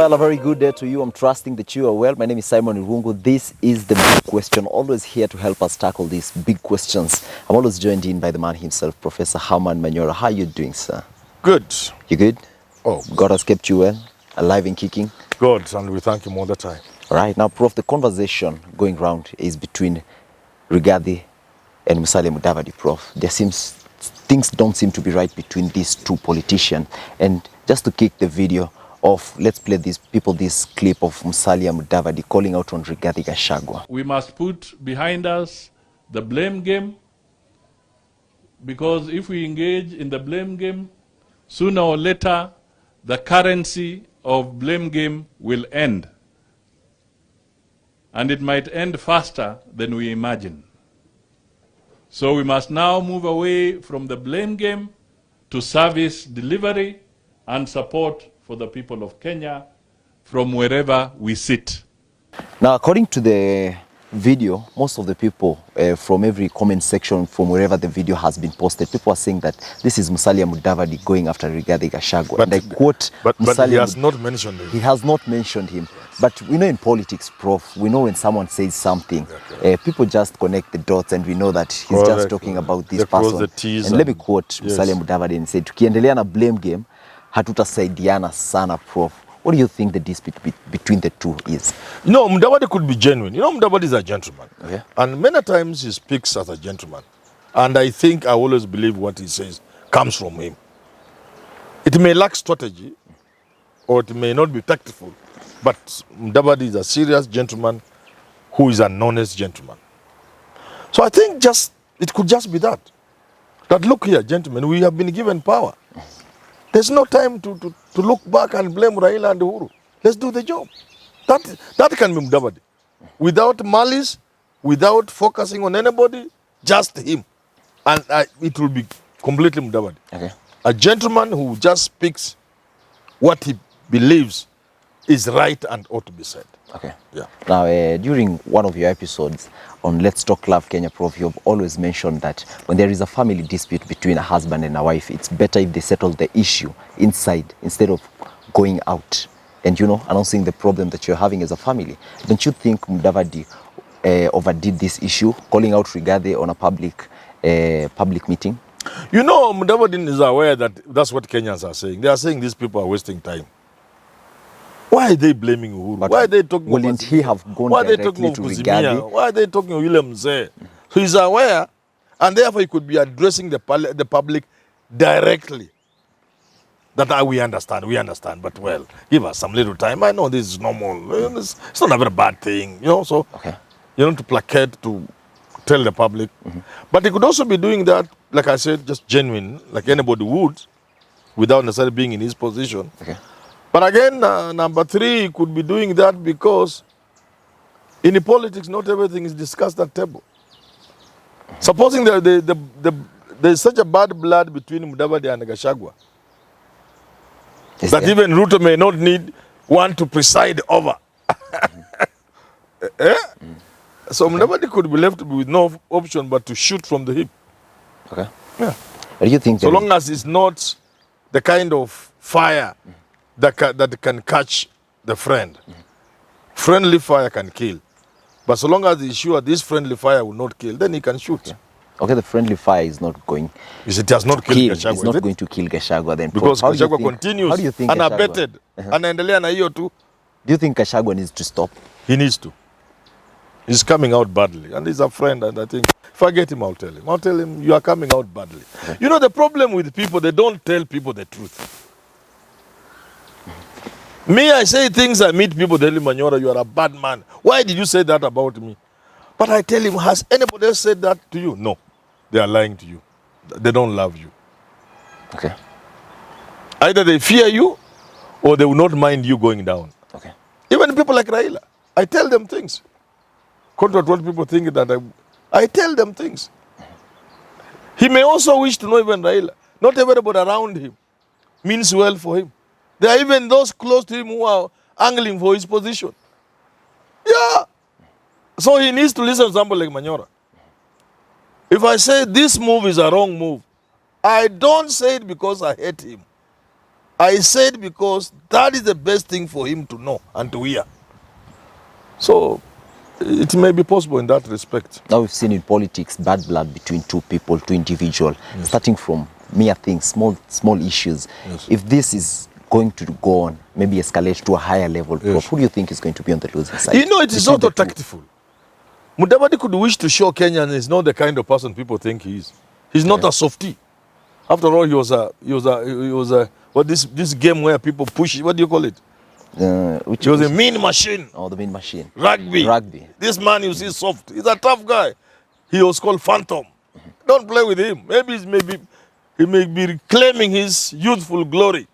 Well, a very good day to you. I'm trusting that you are well. My name is Simon Irungu. This is the big question. Always here to help us tackle these big questions. I'm always joined in by the man himself, Professor Herman Manyora. How are you doing, sir? Good. You good? Oh. God has kept you well, alive and kicking? God, and we thank him all the time. All right. Now, Prof, the conversation going round is between Rigathi and Mudavadi, Prof. Things don't seem to be right between these two politicians. And just to kick the video off, let's play this clip of Mudavadi calling out on Rigathi Gachagua. We must put behind us the blame game, because if we engage in the blame game, sooner or later, the currency of blame game will end. And it might end faster than we imagine. So we must now move away from the blame game to service delivery and support for the people of Kenya from wherever we sit. Now, according to the video, most of the people from every comment section, from wherever the video has been posted, people are saying that this is Mudavadi going after Rigathi Gachagua. But, and I quote, but he has not mentioned him. He has not mentioned him. But we know in politics, Prof, we know when someone says something, people just connect the dots and we know that he's just talking about this person. And let me quote Mudavadi and say, tukiendelea na blame game, hatutasaidiana sana, Prof. What do you think the dispute between the two is? You know, Mudavadi could be genuine. You know, Mudavadi is a gentleman. Okay. And many times he speaks as a gentleman. And I think I always believe what he says comes from him. It may lack strategy, or it may not be tactful, but Mudavadi is a serious gentleman who is an honest gentleman. So I think it could just be that. That look here, gentlemen, we have been given power. There's no time to look back and blame Raila and Uhuru. Let's do the job. That can be Mudavadi. Without malice, without focusing on anybody, just him. And it will be completely Mudavadi. Okay. A gentleman who just speaks what he believes is right and ought to be said. Okay. Yeah. Now, during one of your episodes on Let's Talk Love Kenya, Prof, you've always mentioned that when there is a family dispute between a husband and a wife, it's better if they settle the issue inside instead of going out and, announcing the problem that you're having as a family. Don't you think Mudavadi overdid this issue, calling out Rigathi on a public meeting? You know, Mudavadi is aware that that's what Kenyans are saying. They are saying these people are wasting time. Why are they blaming Uhuru? Why are they talking about wouldn't he have gone directly to Rigathi? Why are they talking of William Zay? So he's aware, and therefore he could be addressing the public directly. That we understand, but well, give us some little time. I know this is normal. It's not a very bad thing, so okay. You don't to placate to tell the public. But he could also be doing that, like I said, just genuine, like anybody would, without necessarily being in his position. Okay. But again, number three, he could be doing that because in politics, not everything is discussed at table. Supposing there's such a bad blood between Mudavadi and Gachagua that even Ruto may not need one to preside over. So Mudavadi could be left with no option but to shoot from the hip. Okay. Yeah. What do you think? So long as it's not the kind of fire that can catch the friend. Friendly fire can kill. But so long as he's sure this friendly fire will not kill, then he can shoot. Okay, the friendly fire is not going it has not killed Gachagua. It's not going to kill Gachagua then. Because Gachagua continues how do you think unabated. Anaendelea na hiyo tu. Do you think Gachagua needs to stop? He needs to. He's coming out badly. And he's a friend, and I think, if I get him, I'll tell him. I'll tell him, you are coming out badly. Okay. You know, the problem with people, they don't tell people the truth. Me, I say things, I meet people, they tell me, Manyora, you are a bad man. Why did you say that about me? But I tell him, has anybody else said that to you? No. They are lying to you. They don't love you. Okay. Either they fear you, or they will not mind you going down. Okay. Even people like Raila, I tell them things. Contrary to what people think that I tell them things. He may also wish to know even Raila. Not everybody around him means well for him. There are even those close to him who are angling for his position. Yeah. So he needs to listen to somebody like Manyora. If I say this move is a wrong move, I don't say it because I hate him. I said because that is the best thing for him to know and to hear. So it may be possible in that respect. Now we've seen in politics bad blood between two people, two individuals, starting from mere things, small issues. Yes. If this is going to go on, maybe escalate to a higher level, Prof, who do you think is going to be on the losing side? You know, it is not tactful. Mudavadi could wish to show Kenyan is not the kind of person people think he is. He's not a softie. After all, he was a what this game where people push, what do you call it? Which He was a mean machine. Oh, the main machine. Rugby. This man you see soft. He's a tough guy. He was called Phantom. Don't play with him. Maybe he may be reclaiming his youthful glory.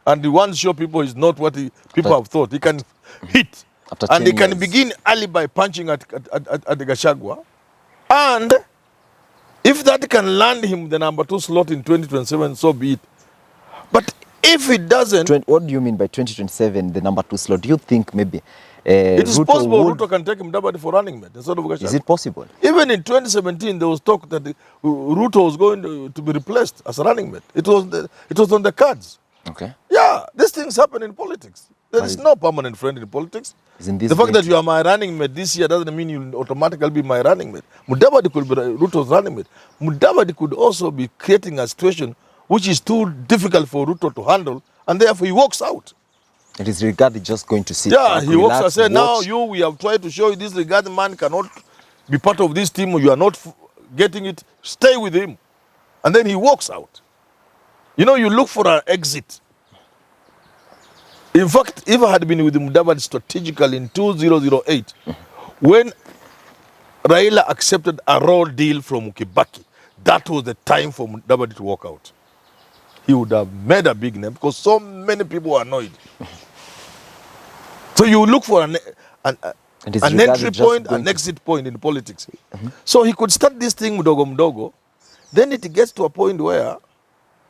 And he wants to show people he's not what people have thought. He can hit. And he can begin early by punching at the Gachagua. And if that can land him the number 2 slot in 2027, so be it. But if it doesn't... What do you mean by 2027, the number 2 slot? Do you think maybe it is Ruto possible Ruto can take Mudavadi for running mate instead of Gachagua? Is it possible? Even in 2017, there was talk that Ruto was going to be replaced as a running mate. It was on the cards. Okay. Yeah, these things happen in politics. There is no permanent friend in politics. The fact that you are my running mate this year doesn't mean you automatically be my running mate. Mudavadi could be Ruto's running mate. Mudavadi could also be creating a situation which is too difficult for Ruto to handle, and therefore he walks out. It is Rigathi just going to sit. Yeah, he walks and says, now we have tried to show you this Rigathi man cannot be part of this team, you are not getting it, stay with him. And then he walks out. You know, you look for an exit. In fact, if I had been with Mudavadi strategically in 2008, when Raila accepted a raw deal from Kibaki, that was the time for Mudavadi to walk out. He would have made a big name because so many people were annoyed. So you look for an entry point, an exit point in politics. So he could start this thing mdogo mdogo, then it gets to a point where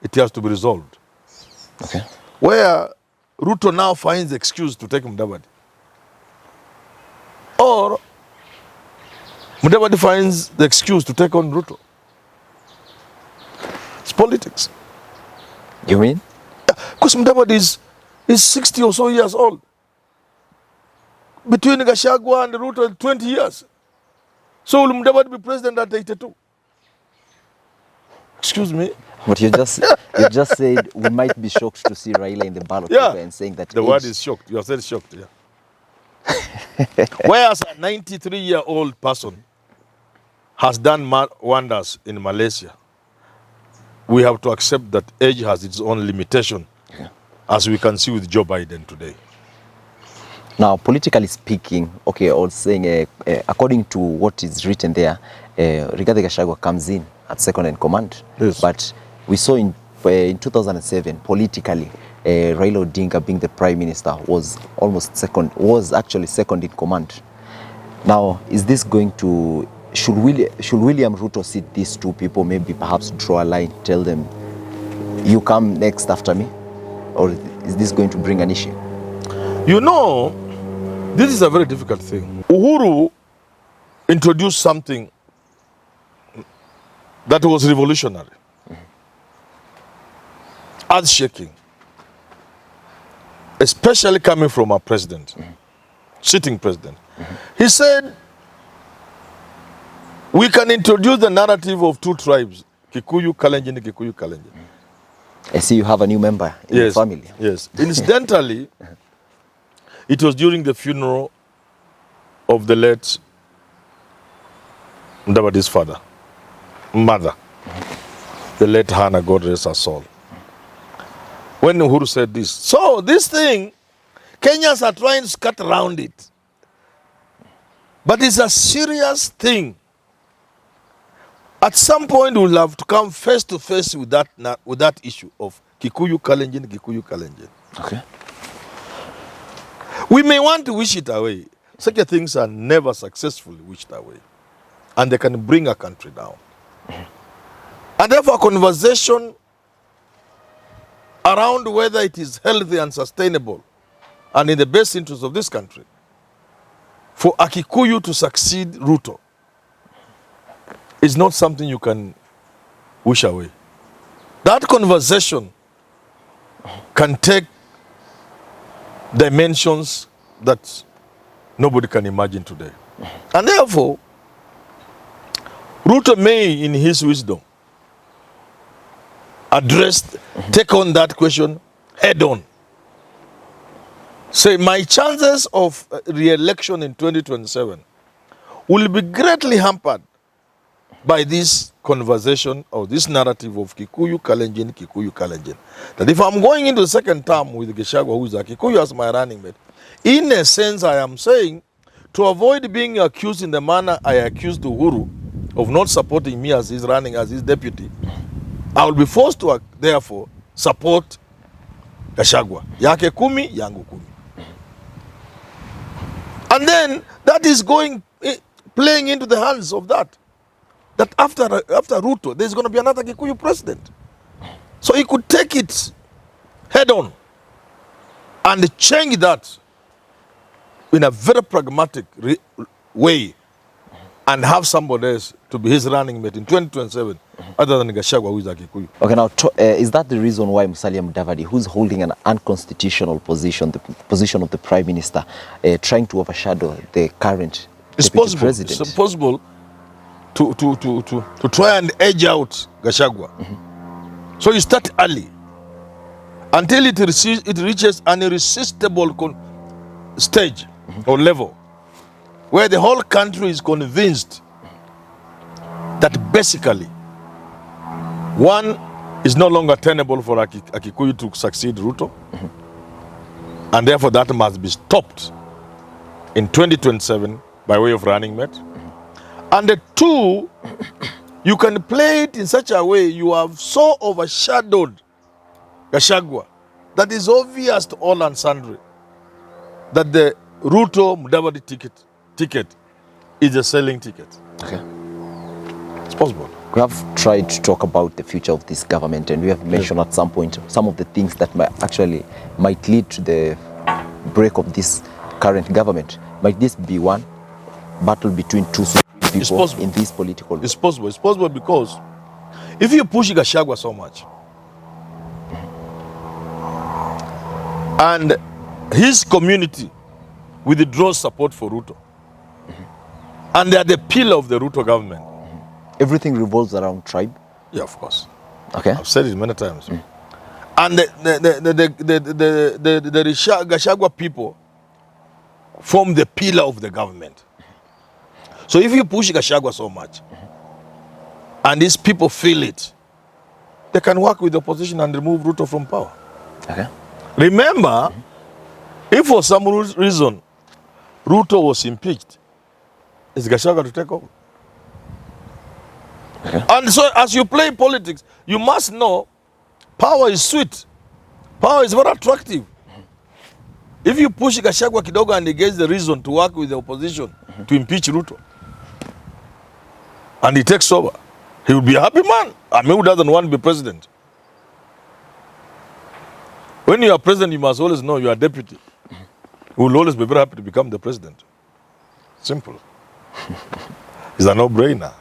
it has to be resolved. Okay. Where Ruto now finds the excuse to take Mudavadi. Or Mudavadi finds the excuse to take on Ruto. It's politics. You mean? Because Mudavadi is 60 or so years old. Between Gachagua and Ruto, 20 years. So will Mudavadi be president at 82? Excuse me? But you just said we might be shocked to see Raila in the ballot paper and saying that the word is shocked. You have said shocked, yeah. Whereas a 93-year-old person has done wonders in Malaysia, we have to accept that age has its own limitation, as we can see with Joe Biden today. Now, politically speaking, okay, I was saying, according to what is written there, Rigathi Gachagua comes in at second in command. Yes. But we saw in 2007, politically, Raila Odinga being the prime minister was actually second in command. Now, is this going to, should William Ruto sit these two people, maybe perhaps draw a line, tell them, you come next after me? Or is this going to bring an issue? You know, this is a very difficult thing. Uhuru introduced something that was revolutionary, earth-shaking, especially coming from our president, sitting president. He said, we can introduce the narrative of two tribes, Kikuyu, Kalenjin, Kikuyu, Kalenjin. I see you have a new member in the family. Yes. Incidentally, it was during the funeral of the late Mudavadi's mother, the late Hannah, God rest her soul. When Uhuru said this, so this thing, Kenyans are trying to cut around it. But it's a serious thing. At some point, we'll have to come face to face with that issue of Kikuyu Kalenjin, Kikuyu Kalenjin. Okay. We may want to wish it away. Such things are never successfully wished away. And they can bring a country down. And therefore, a conversation around whether it is healthy and sustainable and in the best interest of this country for a Kikuyu to succeed Ruto is not something you can wish away. That conversation can take dimensions that nobody can imagine today. And therefore, Ruto may, in his wisdom, take on that question head on. Say, my chances of re-election in 2027 will be greatly hampered by this conversation or this narrative of Kikuyu Kalenjin, Kikuyu Kalenjin. That if I'm going into the second term with Gachagua, who is a Kikuyu as my running mate, in a sense I am saying, to avoid being accused in the manner I accused Uhuru of not supporting me as his running as his deputy, I will be forced to therefore support Gachagua. Yake kumi, yangu kumi. And then that is playing into the hands of that after Ruto, there's going to be another Kikuyu president. So he could take it head on and change that in a very pragmatic way and have somebody else to be his running mate in 2027 other than Gachagua, who is a Kikuyu. Okay, now, is that the reason why Musalia Mudavadi, who's holding an unconstitutional position, the position of the Prime Minister, trying to overshadow the current deputy president? It's possible to try and edge out Gachagua. So you start early until it reaches an irresistible stage or level where the whole country is convinced that basically one is no longer tenable for a Kikuyu to succeed Ruto, and therefore that must be stopped in 2027 by way of running mate. And the two, you can play it in such a way you have so overshadowed Gachagua that is obvious to all and sundry that the Ruto Mudavadi ticket is a selling ticket. Okay. It's possible. We have tried to talk about the future of this government, and we have mentioned at some point some of the things that might lead to the break of this current government. Might this be one battle between two people in this political? It's possible. It's possible because if you push Gachagua so much and his community withdraws support for Ruto, and they are the pillar of the Ruto government. Everything revolves around tribe? Yeah, of course. Okay. I've said it many times. And the Gachagua people form the pillar of the government. So if you push Gachagua so much, and these people feel it, they can work with the opposition and remove Ruto from power. Okay. Remember, if for some reason Ruto was impeached, is Gachagua to take over? Okay. And so as you play politics, you must know power is sweet. Power is very attractive. If you push Gachagua kidogo and he gets the reason to work with the opposition to impeach Ruto, and he takes over, he will be a happy man. I mean, who doesn't want to be president? When you are president, you must always know you are deputy. You will always be very happy to become the president. Simple. It's a no-brainer.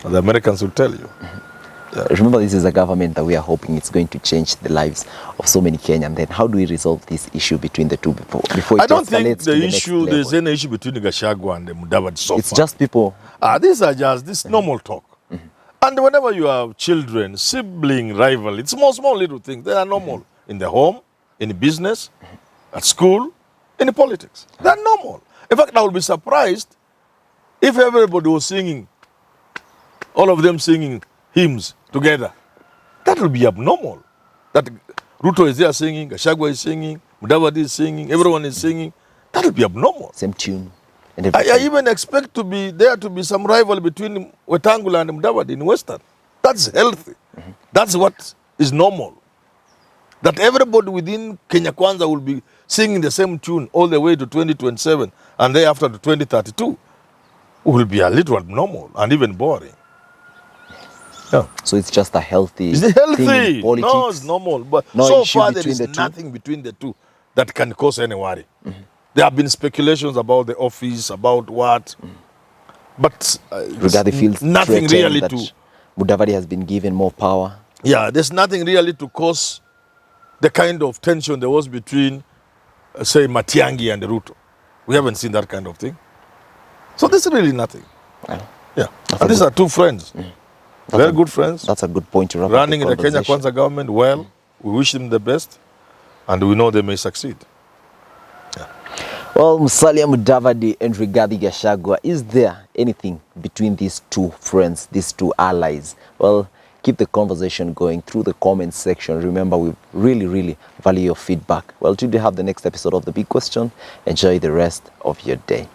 The Americans will tell you. Yeah. Remember, this is a government that we are hoping it's going to change the lives of so many Kenyans. Then how do we resolve this issue between the two before I don't think there's any issue between the Gachagua and the Mudavadi so It's far. just people. These are just this normal talk. And whenever you have children, sibling, rival, it's small little things. They are normal in the home, in business, at school, in politics. They are normal. In fact, I would be surprised if everybody was singing, all of them singing hymns together. That would be abnormal. That Ruto is there singing, Gachagua is singing, Mudavadi is singing, everyone is singing. That would be abnormal. Same tune. I even expect there to be some rival between Wetangula and Mudavadi in Western. That's healthy. That's what is normal. That everybody within Kenya Kwanza will be singing the same tune all the way to 2027 and thereafter to 2032 will be a little abnormal and even boring. Yeah. So it's just a healthy Is it healthy? thing in politics? No, it's normal. But No so issue far there between is the two? nothing between the two that can cause any worry. There have been speculations about the office, about what. But Rigathi feels nothing threatened really that to... Mudavadi has been given more power. Yeah, there's nothing really to cause the kind of tension there was between, say, Matiang'i and Ruto. We haven't seen that kind of thing. So this is really nothing. Yeah. And these are two friends. Very good friends. That's a good point to wrap running up in the Kenya Kwanza government well. We wish them the best. And we know they may succeed. Well, Musalia Mudavadi and Rigathi Gachagua, is there anything between these two friends, these two allies? Well, keep the conversation going through the comment section. Remember, we really value your feedback. Well, till you have the next episode of The Big Question, enjoy the rest of your day.